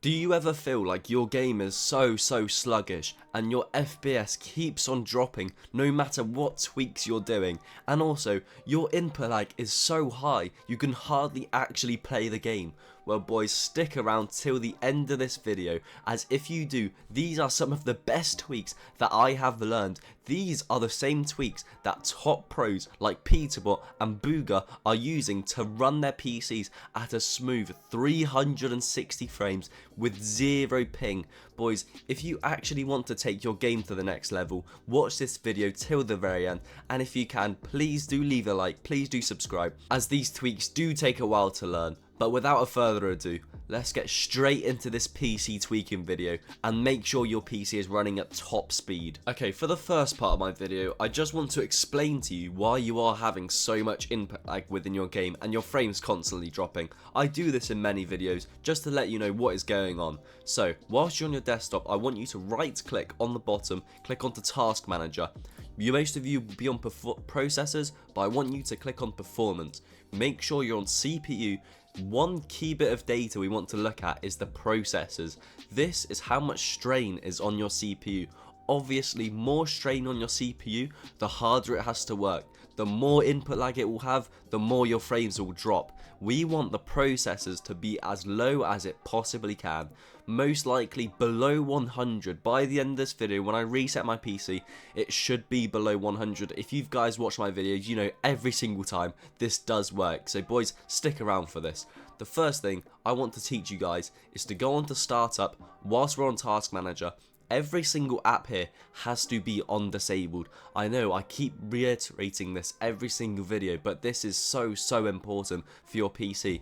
Do you ever feel like your game is so sluggish and your FPS keeps on dropping no matter what tweaks you're doing, and also your input lag is so high you can hardly actually play the game? Well boys, stick around till the end of this video, as if you do, these are some of the best tweaks that I have learned. These are the same tweaks that top pros like Peterbot and Booga are using to run their PCs at a smooth 360 frames with zero ping. Boys, if you actually want to take your game to the next level, watch this video till the very end, and if you can, please do leave a like, please do subscribe, as these tweaks do take a while to learn. But without a further ado, let's get straight into this PC tweaking video and make sure your PC is running at top speed. Okay, for the first part of my video, I just want to explain to you why you are having so much input lag within your game and your frames constantly dropping. I do this in many videos just to let you know what is going on. So, whilst you're on your desktop, I want you to right click on the bottom, click onto Task Manager. Most of you will be on processors, but I want you to click on performance. Make sure you're on CPU. One key bit of data we want to look at is the processors. This is how much strain is on your CPU. Obviously, more strain on your CPU, the harder it has to work. The more input lag it will have, the more your frames will drop. We want the processors to be as low as it possibly can. Most likely below 100. By the end of this video, when I reset my PC, it should be below 100. If you guys watch my videos, you know every single time this does work. So boys, stick around for this. The first thing I want to teach you guys is to go on to Startup whilst we're on Task Manager. Every single app here has to be on disabled. I know I keep reiterating this every single video, but this is so important for your PC.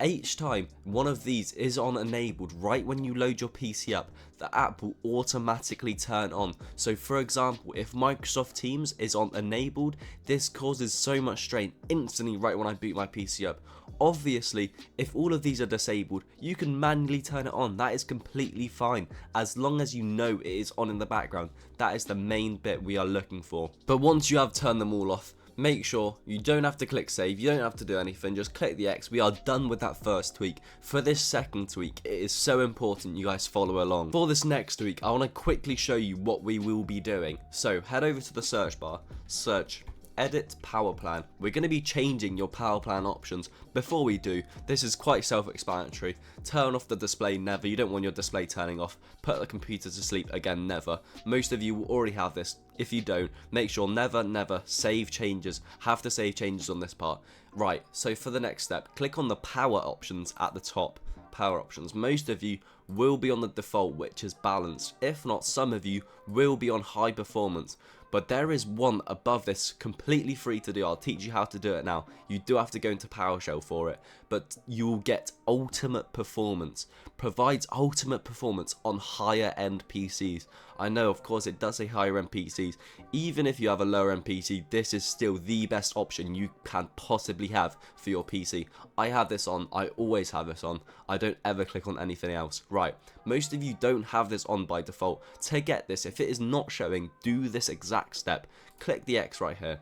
Each time one of these is on enabled, right when you load your PC up, the app will automatically turn on. So for example, if Microsoft Teams is on enabled, this causes so much strain instantly right when I boot my PC up. Obviously, if all of these are disabled, you can manually turn it on. That is completely fine, as long as you know it is on in the background. That is the main bit we are looking for. But once you have turned them all off, make sure you don't have to click save, you don't have to do anything, just click the X. We are done with that first tweak. For this second tweak, it is so important you guys follow along. For this next tweak, I want to quickly show you what we will be doing. So head over to the search bar, search edit power plan. We're going to be changing your power plan options. Before we do, this is quite self-explanatory. Turn off the display, never. You don't want your display turning off. Put the computer to sleep, again, never. Most of you will already have this. If you don't, make sure never save changes. Have to save changes on this part. Right, so for the next step, click on the power options at the top. Power options. Most of you will be on the default, which is balanced. If not, some of you will be on high performance. But there is one above this, completely free to do. I'll teach you how to do it now. You do have to go into PowerShell for it, but you will get ultimate performance. Provides ultimate performance on higher end PCs. I know, of course, it does say higher end PCs. Even if you have a lower end PC, this is still the best option you can possibly have for your PC. I have this on. I always have this on. I don't ever click on anything else. Right, most of you don't have this on by default. To get this, if it is not showing, do this exact step. Click the X right here.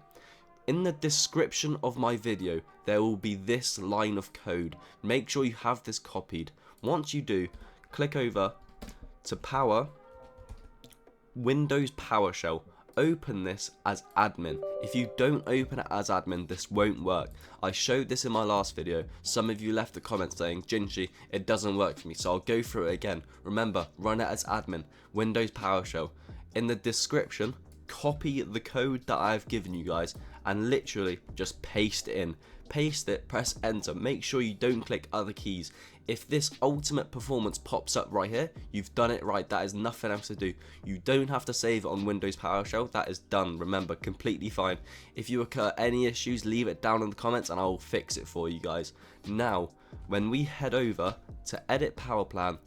In the description of my video, there will be this line of code. Make sure you have this copied. Once you do, click over to Windows PowerShell. Open this as admin. If you don't open it as admin, this won't work. I showed this in my last video. Some of you left a comment saying, Jinshi, it doesn't work for me, so I'll go through it again. Remember, run it as admin, Windows PowerShell. In the description, copy the code that I've given you guys and literally just paste it in. Paste it, press enter. Make sure you don't click other keys. If this ultimate performance pops up right here, you've done it right. That is nothing else to do. You don't have to save it on Windows PowerShell. That is done. Remember, completely fine. If you occur any issues, leave it down in the comments and I will fix it for you guys. Now, when we head over to edit power plan,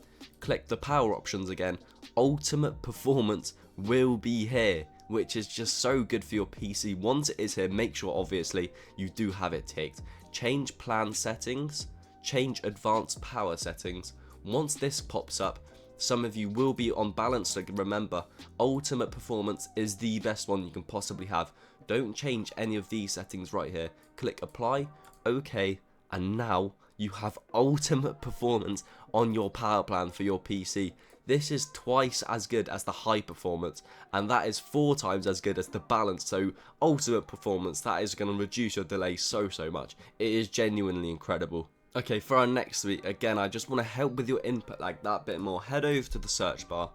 click the power options again. Ultimate performance will be here, which is just so good for your PC. Once it is here, make sure obviously you do have it ticked. Change plan settings, change advanced power settings. Once this pops up, some of you will be on balance, so remember, ultimate performance is the best one you can possibly have. Don't change any of these settings right here. Click apply, OK, and now you have ultimate performance on your power plan for your PC. This is twice as good as the high performance, and that is 4 times as good as the balance. So ultimate performance, that is going to reduce your delay so much. It is genuinely incredible. Okay, for our next week, again, I just want to help with your input like that bit more. Head over to the search bar,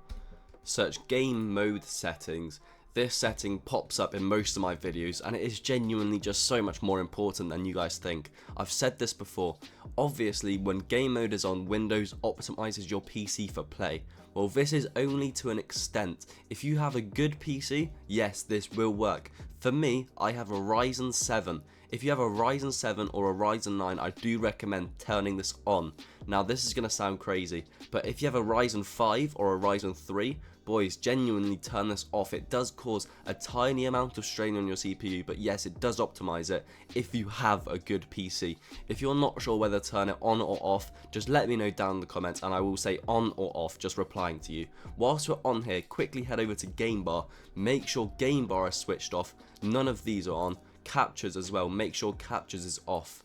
search game mode settings. This setting pops up in most of my videos, and it is genuinely just so much more important than you guys think. I've said this before. Obviously, when game mode is on, Windows optimizes your PC for play. Well, this is only to an extent. If you have a good PC, yes, this will work. For me, I have a Ryzen 7. If you have a Ryzen 7 or a Ryzen 9, I do recommend turning this on. Now, this is going to sound crazy, but if you have a Ryzen 5 or a Ryzen 3, boys, genuinely turn this off. It does cause a tiny amount of strain on your CPU, but yes, it does optimize it if you have a good PC. If you're not sure whether to turn it on or off, just let me know down in the comments and I will say on or off, just replying to you. Whilst we're on here, quickly head over to game bar. Make sure game bar is switched off. None of these are on. Captures as well, make sure captures is off.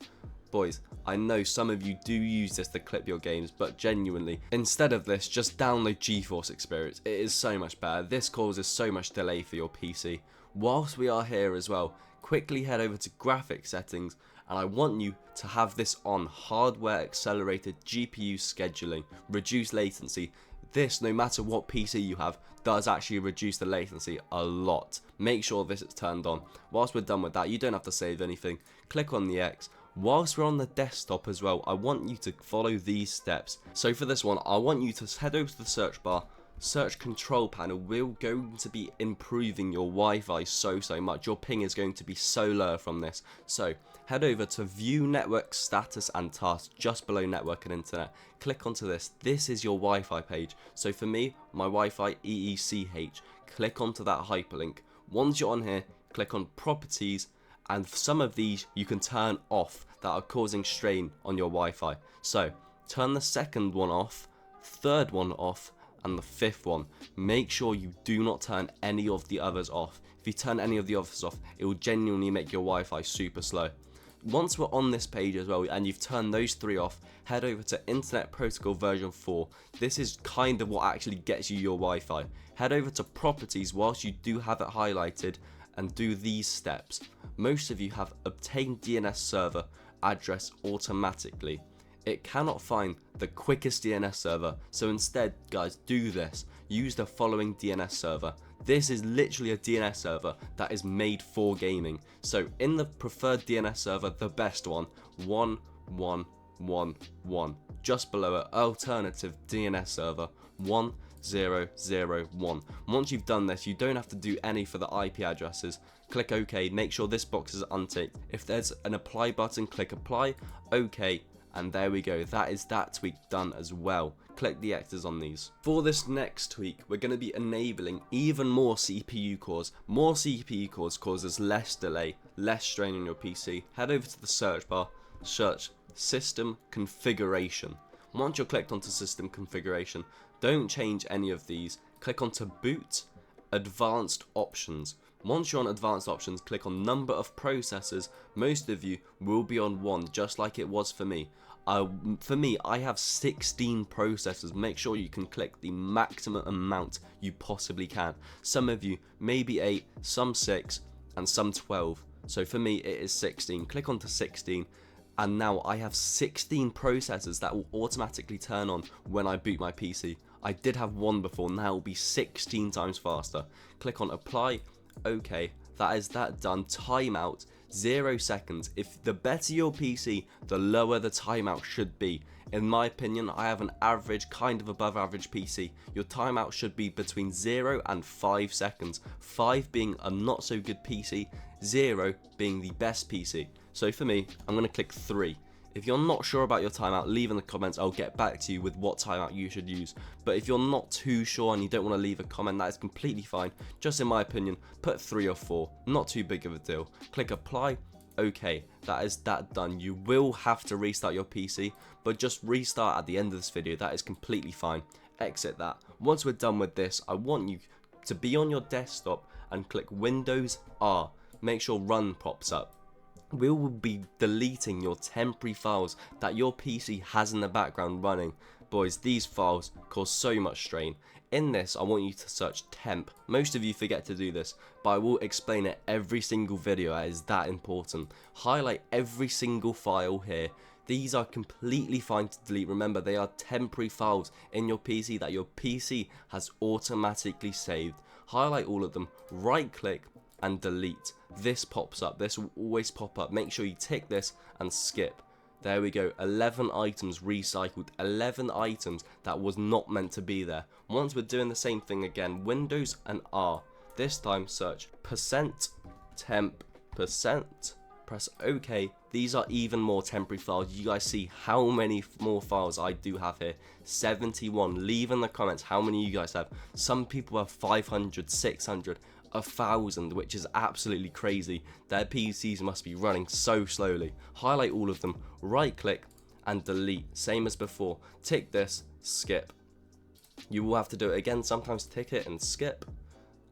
Boys, I know some of you do use this to clip your games, but genuinely, instead of this, just download GeForce Experience. It is so much better. This causes so much delay for your PC. Whilst we are here as well, quickly head over to graphics settings, and I want you to have this on hardware accelerated GPU scheduling, reduce latency. This, no matter what PC you have, does actually reduce the latency a lot. Make sure this is turned on. Whilst we're done with that, you don't have to save anything. Click on the X. Whilst we're on the desktop as well, I want you to follow these steps. So for this one, I want you to head over to the search bar. Search control panel. We're going to be improving your Wi-Fi so much. Your ping is going to be so low from this. So head over to view network status and tasks just below network and internet. Click onto this. This is your Wi-Fi page. So for me, my Wi-Fi EECH. Click onto that hyperlink. Once you're on here, click on properties, and some of these you can turn off that are causing strain on your Wi-Fi. So turn the second one off, third one off, and the fifth one. Make sure you do not turn any of the others off. If you turn any of the others off, it will genuinely make your Wi-Fi super slow. Once we're on this page as well, and you've turned those 3 off, head over to Internet Protocol version 4. This is kind of what actually gets you your Wi-Fi. Head over to properties whilst you do have it highlighted, and do these steps. Most of you have obtained DNS server address automatically. It cannot find the quickest DNS server, so instead, guys, do this. Use the following DNS server. This is literally a DNS server that is made for gaming. So in the preferred DNS server, the best one, 1111. Just below it, alternative DNS server, 1001. Once you've done this, you don't have to do any for the IP addresses. Click OK, make sure this box is unticked. If there's an apply button, click apply, OK, and there we go. That is that tweak done as well. Click the X's on these. For this next tweak, we're going to be enabling even more CPU cores. More CPU cores causes less delay, less strain on your PC. Head over to the search bar, search system configuration. Once you're clicked onto system configuration, don't change any of these. Click onto boot, advanced options. Once you're on advanced options, click on number of processors. Most of you will be on 1, just like it was for me. For me, I have 16 processors. Make sure you can click the maximum amount you possibly can. Some of you maybe 8, some 6, and some 12. So for me, it is 16. Click onto 16. And now I have 16 processors that will automatically turn on when I boot my PC. I did have 1 before, now it will be 16 times faster. Click on apply, OK, that is that done. Timeout, 0 seconds. If the better your PC, the lower the timeout should be. In my opinion, I have an average, kind of above average PC. Your timeout should be between 0 and 5 seconds. 5 being a not so good PC, 0 being the best PC. So for me, I'm going to click 3. If you're not sure about your timeout, leave in the comments. I'll get back to you with what timeout you should use. But if you're not too sure and you don't want to leave a comment, that is completely fine. Just in my opinion, put 3 or 4. Not too big of a deal. Click apply. Okay, that is that done. You will have to restart your PC, but just restart at the end of this video. That is completely fine. Exit that. Once we're done with this, I want you to be on your desktop and click Windows R. Make sure run pops up. we will be deleting your temporary files that your PC has in the background running. Boys, these files cause so much strain. In this, I want you to search temp. Most of you forget to do this, but I will explain it every single video. It is that important. Highlight every single file here. These are completely fine to delete. Remember, they are temporary files in your PC that your PC has automatically saved. Highlight all of them, right click and delete. This pops up. This will always pop up. Make sure you tick this and skip. There we go, 11 items recycled, 11 items that was not meant to be there. Once we're doing the same thing again, Windows and R. This time search %temp%, press OK. These are even more temporary files. You guys see how many more files I do have here. 71. Leave in the comments how many you guys have. Some people have 500, 600. 1,000, which is absolutely crazy. Their PCs must be running so slowly. Highlight all of them, right click and delete, same as before. Tick this, skip. You will have to do it again, sometimes tick it and skip.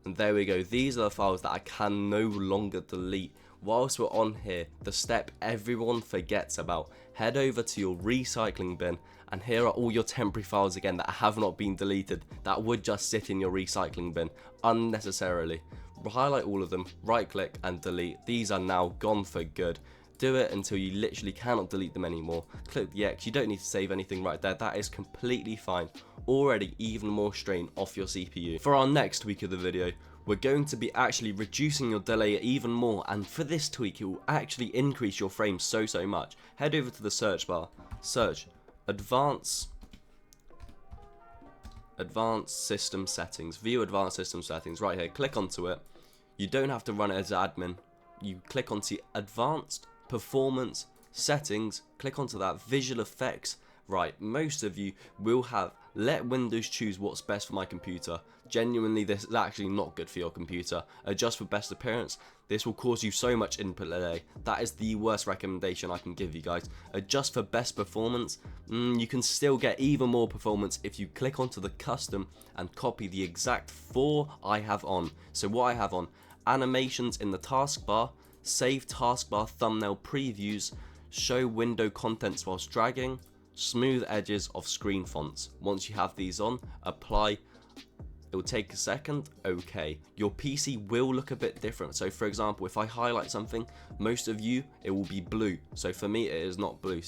And there we go, these are the files that I can no longer delete. Whilst we're on here, the step everyone forgets about, head over to your recycling bin, and here are all your temporary files again that have not been deleted, that would just sit in your recycling bin unnecessarily. Highlight all of them, right click and delete. These are now gone for good. Do it until you literally cannot delete them anymore. Click the X, you don't need to save anything right there, that is completely fine. Already even more strain off your CPU. For our next tweak of the video, we're going to be actually reducing your delay even more, and for this tweak it will actually increase your frames so much. Head over to the search bar, search advanced system settings, view advanced system settings, right here, click onto it. You don't have to run it as admin, you click onto advanced performance settings, click onto that, visual effects. Right, most of you will have let Windows choose what's best for my computer. Genuinely, this is actually not good for your computer. Adjust for best appearance. This will cause you so much input delay. That is the worst recommendation I can give you guys. Adjust for best performance. You can still get even more performance if you click onto the custom and copy the exact 4 I have on. So what I have on, animations in the taskbar, save taskbar thumbnail previews, show window contents whilst dragging, smooth edges of screen fonts. Once you have these on, apply. It will take a second. Okay, your PC will look a bit different. So for example, if I highlight something, most of you it will be blue, so for me it is not blue.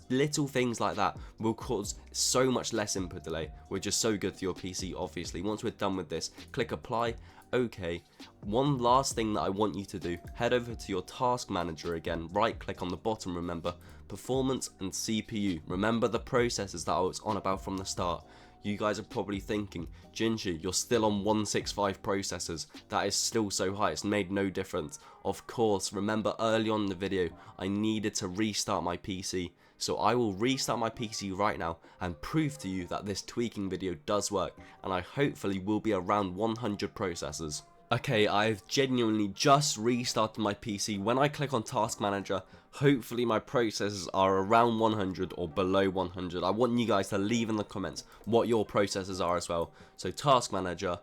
Little things like that will cause so much less input delay, which is so good for your PC. Obviously, once we're done with this, click apply. Okay, one last thing that I want you to do, head over to your task manager again, right click on the bottom, remember performance and CPU. Remember the processes that I was on about from the start. You guys are probably thinking, Ginger, you're still on 165 processors. That is still so high, it's made no difference. Of course, remember early on in the video, I needed to restart my PC. So I will restart my PC right now and prove to you that this tweaking video does work, and I hopefully will be around 100 processors. Okay, I've genuinely just restarted my PC. When I click on Task Manager, hopefully my processors are around 100 or below 100. I want you guys to leave in the comments what your processors are as well. So Task Manager,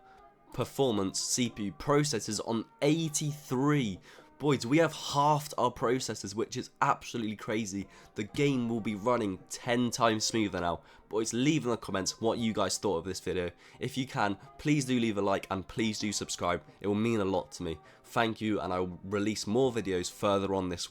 performance, CPU, processors on 83. Boys, we have halved our processors, which is absolutely crazy. The game will be running 10 times smoother now. Boys, leave in the comments what you guys thought of this video. If you can, please do leave a like and please do subscribe. It will mean a lot to me. Thank you, and I will release more videos further on this week.